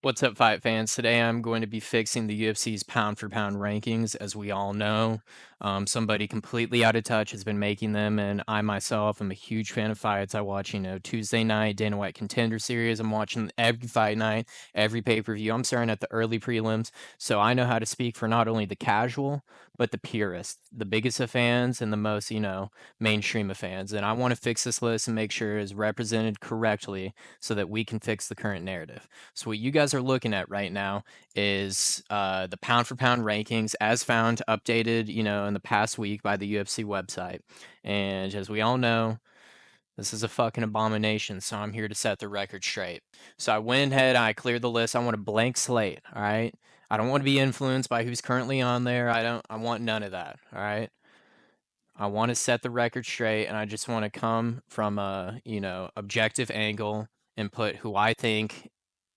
What's up, fight fans? Today I'm going to be fixing the UFC's pound for pound rankings. As we all know, somebody completely out of touch has been making them, and I myself am a huge fan of fights. I watch, Tuesday night Dana White Contender Series. I'm watching every fight night, every pay-per-view. I'm starting at the early prelims, so I know how to speak for not only the casual, but the purist, the biggest of fans and the most, mainstream of fans. And I want to fix this list and make sure it is represented correctly so that we can fix the current narrative. So what you guys are looking at right now is the pound for pound rankings as found, updated, in the past week by the UFC website. And as we all know, this is a fucking abomination, so I'm here to set the record straight. So I went ahead, I cleared the list. I want a blank slate, all right? I don't want to be influenced by who's currently on there. I want none of that, all right? I want to set the record straight, and I just want to come from a, objective angle and put who I think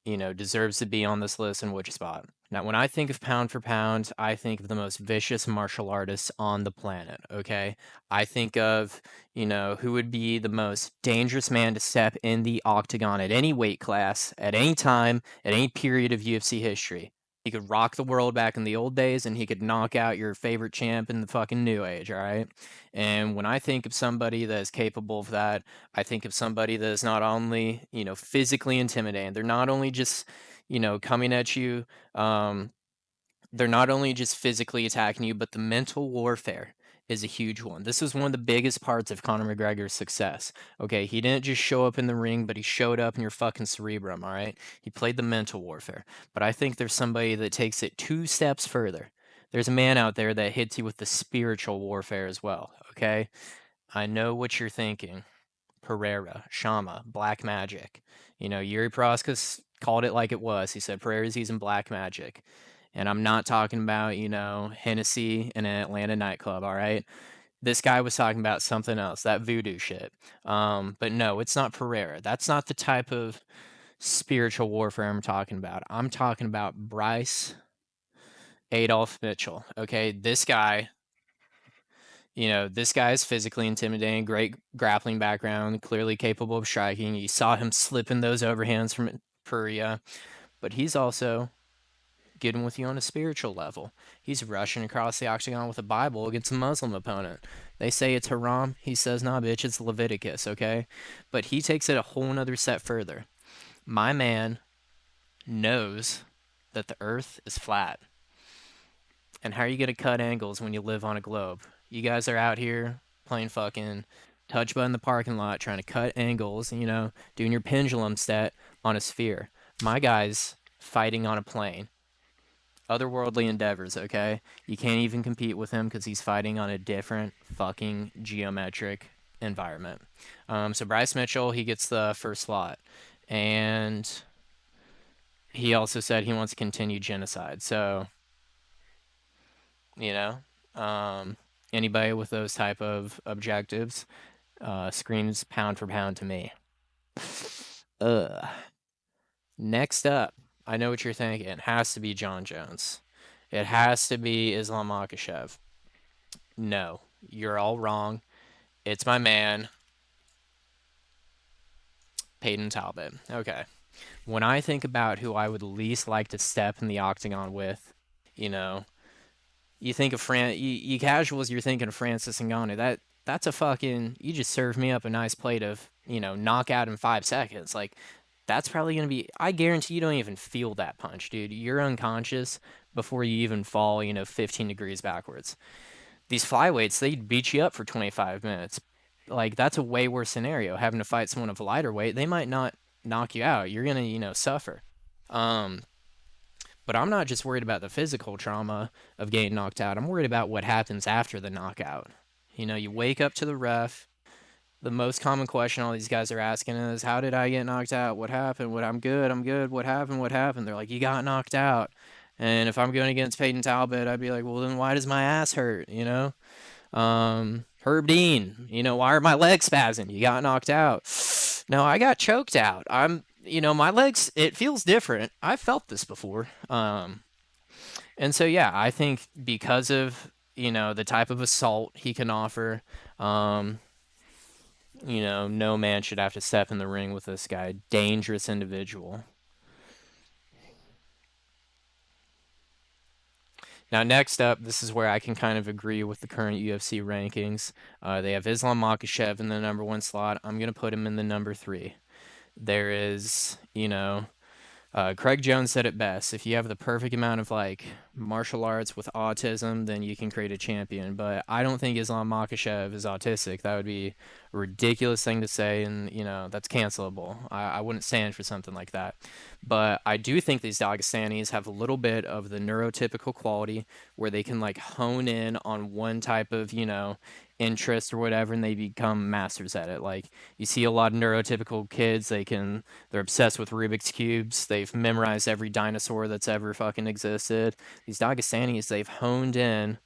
deserves to be on this list in which spot. Now, when I think of pound for pound, I think of the most vicious martial artists on the planet, okay? I think of, who would be the most dangerous man to step in the octagon at any weight class, at any time, at any period of UFC history. He could rock the world back in the old days, and he could knock out your favorite champ in the fucking new age, all right? And when I think of somebody that is capable of that, I think of somebody that is not only, physically intimidating. They're not only just, coming at you. They're not only just physically attacking you, but the mental warfare is a huge one. This was one of the biggest parts of Conor McGregor's success. Okay, he didn't just show up in the ring, but he showed up in your fucking cerebrum, all right? He played the mental warfare. But I think there's somebody that takes it 2 steps further. There's a man out there that hits you with the spiritual warfare as well, okay? I know what you're thinking. Pereira, Shama, Black Magic. Yuri Proskus called it like it was. He said Pereira's using Black Magic. And I'm not talking about, Hennessy in an Atlanta nightclub, all right? This guy was talking about something else, that voodoo shit. But no, it's not Pereira. That's not the type of spiritual warfare I'm talking about. I'm talking about Bryce Adolf Mitchell, okay? This guy is physically intimidating, great grappling background, clearly capable of striking. You saw him slipping those overhands from Puria, but he's also getting with you on a spiritual level. He's rushing across the octagon with a Bible against a Muslim opponent. They say it's haram. He says, nah, bitch, it's Leviticus, okay? But he takes it a whole nother step further. My man knows that the earth is flat. And how are you going to cut angles when you live on a globe? You guys are out here playing fucking touch button in the parking lot trying to cut angles, doing your pendulum set on a sphere. My guy's fighting on a plane. Otherworldly endeavors, okay? You can't even compete with him because he's fighting on a different fucking geometric environment. So Bryce Mitchell, he gets the first slot. And he also said he wants to continue genocide. So you know um, anybody with those type of objectives screams pound for pound to me. Ugh. Next up, I know what you're thinking. It has to be John Jones. It has to be Islam Makhachev. No, you're all wrong. It's my man, Peyton Talbot. Okay. When I think about who I would least like to step in the octagon with, you know, you think of you casuals, you're thinking of Francis Ngannou. That's a fucking, you just served me up a nice plate of, knockout in 5 seconds. Like, that's probably gonna be, I guarantee you don't even feel that punch, dude. You're unconscious before you even fall, 15 degrees backwards. These flyweights, they beat you up for 25 minutes. Like, that's a way worse scenario. Having to fight someone of a lighter weight, they might not knock you out. You're gonna, suffer. Um, but I'm not just worried about the physical trauma of getting knocked out. I'm worried about what happens after the knockout. You wake up to the ref. The most common question all these guys are asking is, "How did I get knocked out? What happened? What? I'm good. I'm good. What happened? What happened?" They're like, "You got knocked out." And if I'm going against Peyton Talbot, I'd be like, "Well, then why does my ass hurt?" Herb Dean, why are my legs spazzing? You got knocked out. No, I got choked out. My legs, it feels different. I've felt this before. And so, yeah, I think because of, the type of assault he can offer, no man should have to step in the ring with this guy. Dangerous individual. Now, next up, this is where I can kind of agree with the current UFC rankings. They have Islam Makhachev in the number one slot. I'm going to put him in the number three. There is, Craig Jones said it best. If you have the perfect amount of like martial arts with autism, then you can create a champion. But I don't think Islam Makhachev is autistic. That would be a ridiculous thing to say, and that's cancelable. I wouldn't stand for something like that. But I do think these Dagestanis have a little bit of the neurotypical quality where they can like hone in on one type of interest or whatever, and they become masters at it. Like you see a lot of neurotypical kids, they're obsessed with Rubik's cubes. They've memorized every dinosaur that's ever fucking existed. These Dagestanis, they've honed in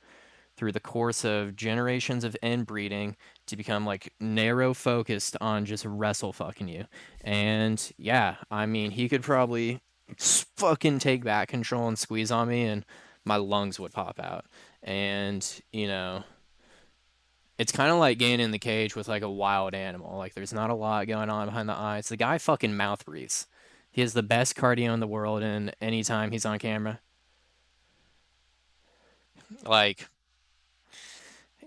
through the course of generations of inbreeding to become like narrow focused on just wrestle fucking you. And yeah, I mean, he could probably fucking take back control and squeeze on me, and my lungs would pop out. And, it's kind of like getting in the cage with like a wild animal. Like there's not a lot going on behind the eyes. The guy fucking mouth breathes. He has the best cardio in the world, and anytime he's on camera, like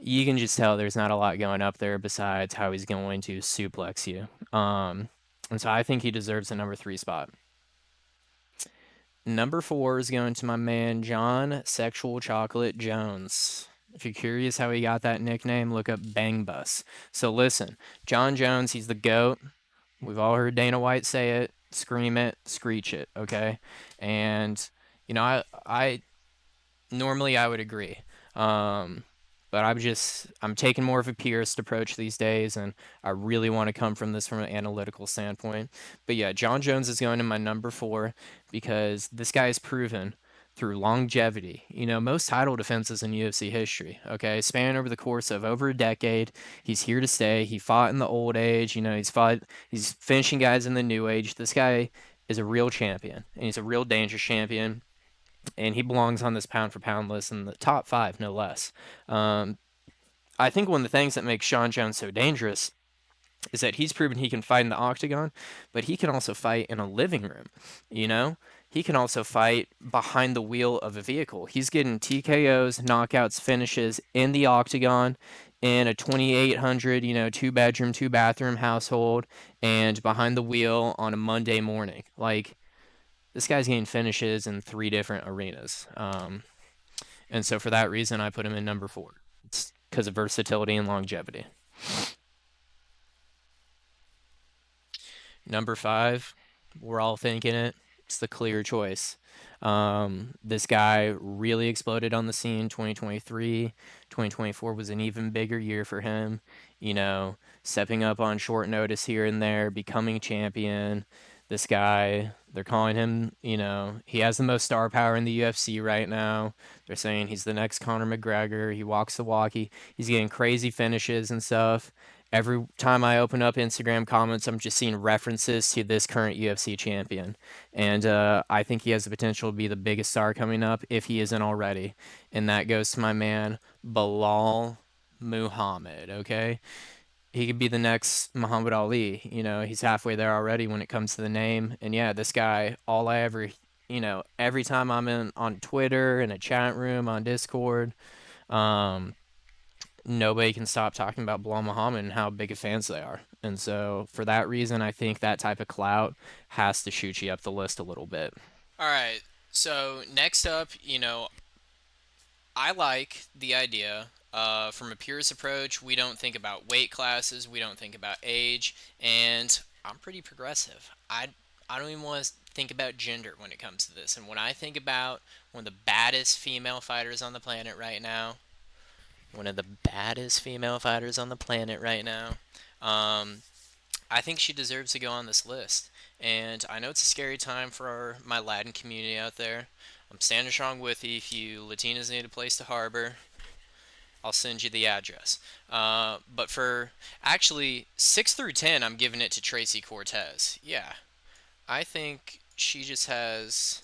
you can just tell there's not a lot going up there besides how he's going to suplex you. And so I think he deserves the number three spot. Number four is going to my man John Sexual Chocolate Jones. If you're curious how he got that nickname, look up Bang Bus. So listen, John Jones, he's the GOAT. We've all heard Dana White say it, scream it, screech it, okay? And I normally I would agree. Um, but I'm taking more of a purist approach these days, and I really want to come from this from an analytical standpoint. But yeah, John Jones is going to my number four because this guy has proven through longevity. Most title defenses in UFC history, okay, span over the course of over a decade. He's here to stay. He fought in the old age. He's finishing guys in the new age. This guy is a real champion, and he's a real dangerous champion, and he belongs on this pound for pound list in the top five, no less. Um, I think one of the things that makes Sean Jones so dangerous is that he's proven he can fight in the octagon, but he can also fight in a living room. You know, he can also fight behind the wheel of a vehicle. He's getting TKOs, knockouts, finishes in the octagon in a 2,800, two bedroom, two bathroom household, and behind the wheel on a Monday morning. Like this guy's getting finishes in three different arenas. And so for that reason, I put him in number four. It's because of versatility and longevity. Number five, we're all thinking it. It's the clear choice. This guy really exploded on the scene 2023. 2024 was an even bigger year for him. Stepping up on short notice here and there, becoming champion. This guy, they're calling him, he has the most star power in the UFC right now. They're saying he's the next Conor McGregor. He walks the walk. He's getting crazy finishes and stuff. Every time I open up Instagram comments, I'm just seeing references to this current UFC champion. And I think he has the potential to be the biggest star coming up if he isn't already. And that goes to my man, Bilal Muhammad, okay? He could be the next Muhammad Ali. He's halfway there already when it comes to the name. And yeah, this guy, all I ever, every time I'm on Twitter, in a chat room, on Discord, um, nobody can stop talking about Bilal Muhammad and how big of fans they are. And so for that reason, I think that type of clout has to shoot you up the list a little bit. All right. So next up, I like the idea. From a purist approach, we don't think about weight classes, we don't think about age, and I'm pretty progressive. I don't even want to think about gender when it comes to this. And when I think about one of the baddest female fighters on the planet right now, one of the baddest female fighters on the planet right now, um, I think she deserves to go on this list. And I know it's a scary time for my Latin community out there. I'm standing strong with you. If you Latinas need a place to harbor, I'll send you the address. But for actually 6 through 10, I'm giving it to Tracy Cortez. Yeah, I think she just has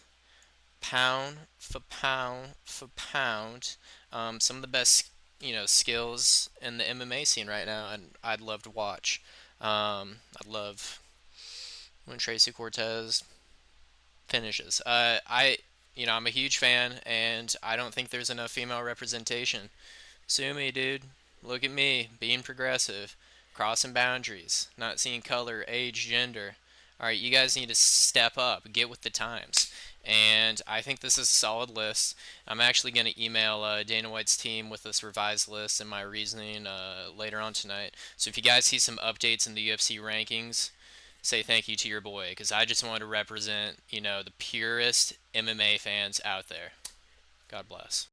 pound for pound some of the best skills in the MMA scene right now, and I'd love to watch. I'd love when Tracy Cortez finishes. I I'm a huge fan, and I don't think there's enough female representation. Sue me, dude. Look at me, being progressive, crossing boundaries, not seeing color, age, gender. All right, you guys need to step up, get with the times. And I think this is a solid list. I'm actually going to email Dana White's team with this revised list and my reasoning later on tonight. So if you guys see some updates in the UFC rankings, say thank you to your boy, because I just want to represent, the purest MMA fans out there. God bless.